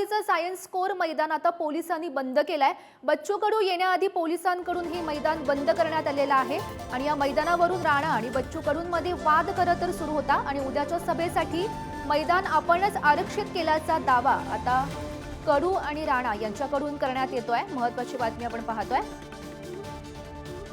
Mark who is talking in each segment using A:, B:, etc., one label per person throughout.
A: अमरावतीचं science core मैदान आता पोलिसांनी बंद केलंय। बच्चू कडू येण्याआधी पोलिसांकडून हे मैदान बंद करण्यात आलेलं आहे आणि या मैदानावरून राणा आणि बच्चू कडूंमध्ये वाद खरं तर सुरू होता आणि उद्याच्या सभेसाठी मैदान आपणच आरक्षित केल्याचा दावा आता कडू आणि राणा यांच्याकडून करण्यात येतोय। महत्त्वाची बातमी आपण पाहतोय।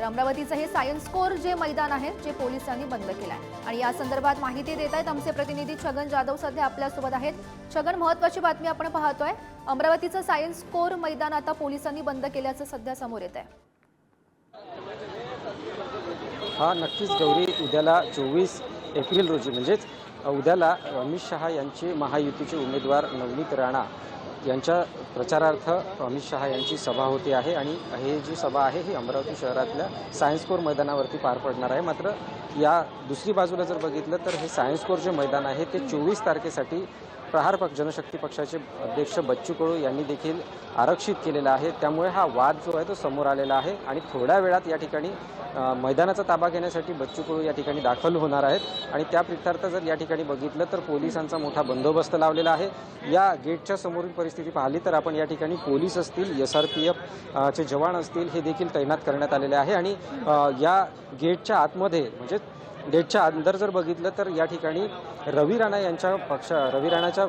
A: अमरावतीचं हे सायन्स कोर जे मैदान आहे जे पोलिसांनी बंद केलंय आणि या संदर्भात माहिती देत आहेत आमचे प्रतिनिधी छगन जाधव सध्या आपल्यासोबत आहेत। छगन, महत्त्वाची बातमी आपण पाहतोय। अमरावतीचं सायन्स कोर मैदान आता पोलिसांनी बंद केल्याचं सध्या समोर येत आहे।
B: हा नक्कीच गौरी, उद्याला 24 एप्रिल रोजी म्हणजेच उद्याला अमित शहा यांचे महायुतीचे उमेदवार नवनीत राणा यांच्या प्रचारार्थ अमित शहा यांची सभा होते आहे आणि हे जी सभा आहे ही अमरावती शहरातल्या सायन्स कोर मैदानावरती पार पडणार आहे। मात्र या दुसरी बाजूला जर बघितलं तर हे सायन्स कोर जे मैदान आहे ते 24 तारखेसाठी प्रहार पक्ष जनशक्ती पक्षाचे अध्यक्ष बच्चू कडू यांनी देखील आरक्षित केलेला आहे। त्यामुळे हा वाद जो आहे तो समोर आलेला आहे आणि थोड्या वेळात या ठिकाणी मैदानाचा ताबा घेण्यासाठी बच्चू कडू या ठिकाणी दाखल होणार आहेत आणि त्या प्रीत्यर्थ जर या ठिकाणी बघितलं तर पोलिसांचा मोठा बंदोबस्त लावलेला आहे। या गेटच्या समोरील परिस्थिती पाहिली तर आपण या ठिकाणी पोलीस असतील, SRPF चे जवान असतील हे देखील तैनात करण्यात आलेले आहे आणि या गेटच्या आतमध्ये म्हणजे गेटच्या अंदर जर बघितलं तर या ठिकाणी रवी राणाच्या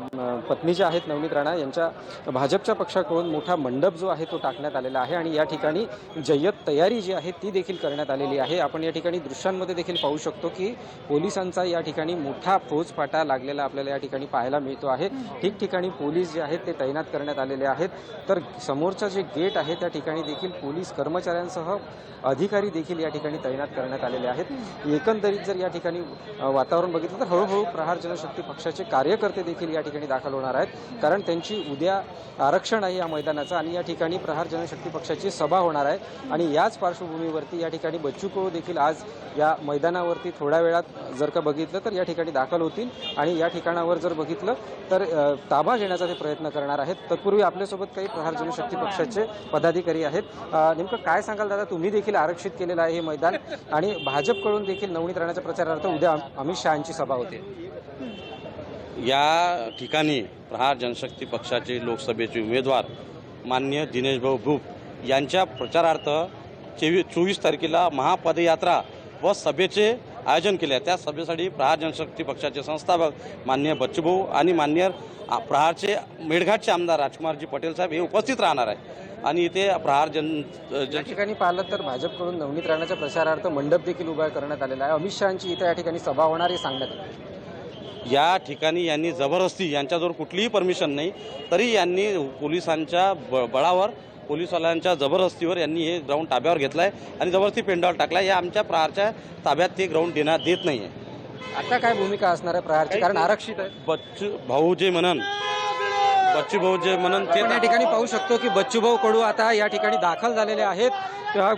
B: पत्नी ज्या आहेत नवनीत राणा यांच्या भाजपच्या पक्षाकडून मोठा मंडप जो आहे तो टाकण्यात आलेला आहे आणि या ठिकाणी जय्यत तयारी जी आहे ती देखील करण्यात आलेली आहे। आपण या ठिकाणी दृश्यांमध्ये देखील पाहू शकतो की पोलिसांचा या ठिकाणी मोठा फौजफाटा लागलेला आपल्याला या ठिकाणी पाहायला मिळतो आहे। ठिकठिकाणी पोलीस जे आहेत ते तैनात करण्यात आलेले आहेत। तर समोरचं जे गेट आहे त्या ठिकाणी देखील पोलीस कर्मचाऱ्यांसह अधिकारी देखील या ठिकाणी तैनात करण्यात आलेले आहेत। एकंदरीत जर या ठिकाणी वातावरण बघितलं तर हळूहळू प्रहार जनशक्ती पक्षाचे कार्यकर्ते देखील या ठिकाणी दाखल होणार आहेत, कारण त्यांची उद्या आरक्षण आहे या मैदानाचं आणि या ठिकाणी प्रहार जनशक्ती पक्षाची सभा होणार आहे आणि याच पार्श्वभूमीवरती या ठिकाणी बच्चू कडू देखील आज या मैदानावरती थोड्या वेळात जर का बघितलं तर या ठिकाणी दाखल होतील आणि या ठिकाणावर जर बघितलं तर ताबा घेण्याचा ते प्रयत्न करणार आहेत। तत्पूर्वी आपल्यासोबत काही प्रहार जनशक्ती पक्षाचे पदाधिकारी आहेत। नेमकं काय सांगाल दादा, तुम्ही देखील आरक्षित केलेलं आहे हे मैदान आणि भाजपकडून देखील नवनीत राणाच्या प्रचारार्थ उद्या अमित शहांची सभा होते।
C: या ठिकाणी प्रहार जनशक्ती पक्षाचे लोकसभेचे उमेदवार माननीय दिनेश भाऊ भूप यांच्या प्रचारार्थ 24 तारखेला महापदयात्रा व सभेचे आयोजन केले आहे। त्या सभेसाठी प्रहार जनशक्ती पक्षाचे संस्थापक माननीय बच्चू भाऊ आणि माननीय प्रहारचे मेळघाटचे आमदार राजकुमारजी पटेल साहेब हे उपस्थित राहणार आहे आणि इथे प्रहार
B: या ठिकाणी पाहिलं तर भाजपकडून नवनीत राणाच्या प्रचारार्थ मंडप देखील उभा करण्यात आलेला आहे। अमित शहांची इथे या ठिकाणी सभा होणार हे सांगण्यात आले।
C: या ठिकाणी यांनी जबरदस्ती, यांच्याजवळ कुठलीही परमिशन नाही तरी यांनी पोलिसांच्या बळावर, पोलिसवाल्यांच्या जबरदस्तीवर यांनी हे ग्राउंड ताब्यावर घेतलं आहे आणि जबरदस्ती पेंडावर टाकला आहे। या आमच्या प्रहारच्या ताब्यात ते ग्राउंड देत नाही आहे।
B: आता काय भूमिका असणार आहे प्रहारची, कारण आरक्षित आहे?
C: बच्चू भाऊ जे म्हणन ते
B: या ठिकाणी पाहू शकतो की बच्चू भाऊ कडू आता या ठिकाणी दाखल झालेले आहेत।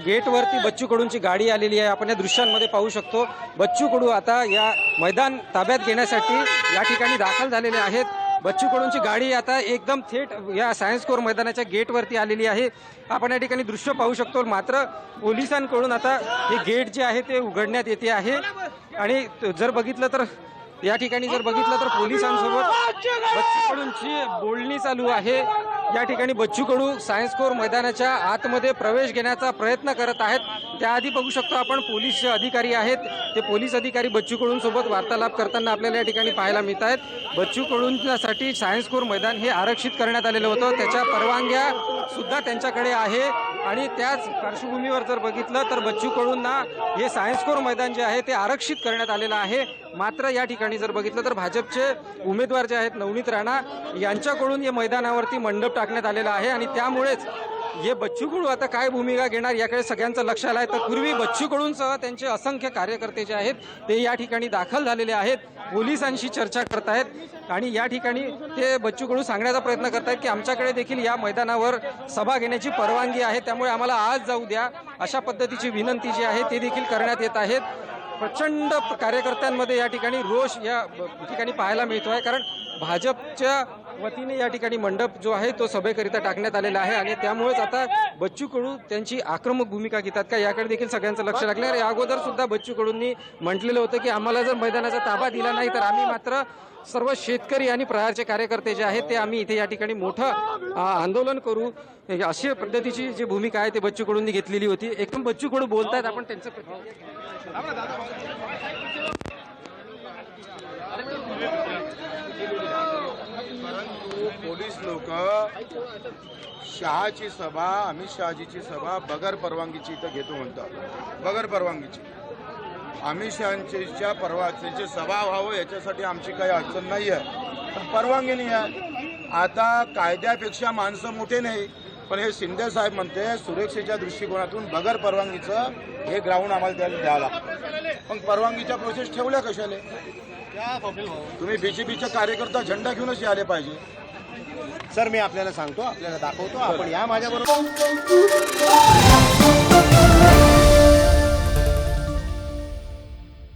B: गेटवरती बच्चू कडूंची गाडी आलेली आहे। आपण या दृश्यांमध्ये पाहू शकतो बच्चू कडू आता या मैदान ताब्यात घेण्यासाठी या ठिकाणी दाखल झालेले आहेत। बच्चू कडूंची गाडी आता एकदम थेट या सायन्स कोर मैदानाच्या गेटवरती आलेली आहे। आपण या ठिकाणी दृश्य पाहू शकतो। मात्र पोलिसांकडून आता हे गेट जे आहे ते उघडण्यात येते आहे आणि जर बघितलं तर या ठिकाणी पोलिसांसोबत बच्चू कडूंची बोलणी चालू आहे। या ठिकाणी बच्चू कडू सायन्स कोर मैदानाच्या आतमध्ये प्रवेश घेण्याचा प्रयत्न करत आहेत। त्याआधी बघू शकतो आपण पोलीस जे अधिकारी आहेत ते पोलीस अधिकारी बच्चू कडूंसोबत वार्तालाप करताना आपल्याला या ठिकाणी पाहायला मिळत आहेत। बच्चू कडूंसाठी सायन्स कोर मैदान हे आरक्षित करण्यात आलेलं होतं, त्याच्या परवानग्या सुद्धा त्यांच्याकडे आहे आणि त्याच पार्श्वभूमीवर जर बघितलं तर बच्चू कडूंना हे सायन्स कोर मैदान जे आहे ते आरक्षित करण्यात आलेलं आहे। मात्र या ठिकाणी जर बघितलं तर भाजपचे उमेदवार जे आहेत नवनीत राणा यांच्याकडून या मैदानावरती मंडप टाकण्यात आलेला आहे आणि त्यामुळेच हे बच्चू कडू आता काय भूमिका घेणार याकडे सगळ्यांचं लक्ष आलं आहे। तर पूर्वी बच्चू कडूंसह त्यांचे असंख्य कार्यकर्ते जे आहेत ते या ठिकाणी दाखल झालेले आहेत, पोलिसांशी चर्चा करत आहेत आणि या ठिकाणी ते बच्चू कडू सांगण्याचा प्रयत्न करत आहेत की आमच्याकडे देखील या मैदानावर सभा घेण्याची परवानगी आहे, त्यामुळे आम्हाला आज जाऊ द्या, अशा पद्धतीची विनंती जी आहे ते देखील करण्यात येत आहेत। प्रचंड कार्यकर्त्यांमध्ये या ठिकाणी रोष या ठिकाणी पाहायला मिळतो आहे, कारण भाजपच्या वतीने या ठिकाणी मंडप जो आहे तो सभेकरिता टाकण्यात आलेला आहे आणि त्यामुळेच आता बच्चू कडू त्यांची आक्रमक भूमिका घेतात का याकडे देखील सगळ्यांचं लक्ष लागलं आहे. या अगोदर सुद्धा बच्चू कडूंनी म्हटलेलं होतं की आम्हाला जर मैदानाचा ताबा दिला नाही तर आम्ही मात्र सर्व शेतकरी आणि प्रहारचे कार्यकर्ते जे आहेत ते आम्ही इथे या ठिकाणी मोठं आंदोलन करू, अशी पद्धतीची जी भूमिका आहे ते बच्चू कडूंनी घेतलेली होती. एकदम बच्चू कडू बोलतायत, आपण त्यांचं
D: पोलीस लोक शहाची सभा, अमित शहाजीची सभा बगर परवानगीची इथं घेतो म्हणतात. बगर परवानगीची अमित शहाच्या त्यांची सभा व्हावं याच्यासाठी आमची काही अडचण नाही आहे, पण परवानगी नाही आहे. आता कायद्यापेक्षा माणसं मोठे नाही, पण हे शिंदे साहेब म्हणते सुरक्षेच्या दृष्टिकोनातून बगर परवानगीचं हे ग्राउंड आम्हाला त्याला द्यावं लागतं. पण परवानगीच्या प्रोसेस ठेवल्या कशाले? तुम्ही बीजेपीचे कार्यकर्ता झेंडा घेऊनच यायला पाहिजे.
E: सर मी आपल्याला सांगतो, आपल्याला दाखवतो, आपण या माझ्याबरोबर.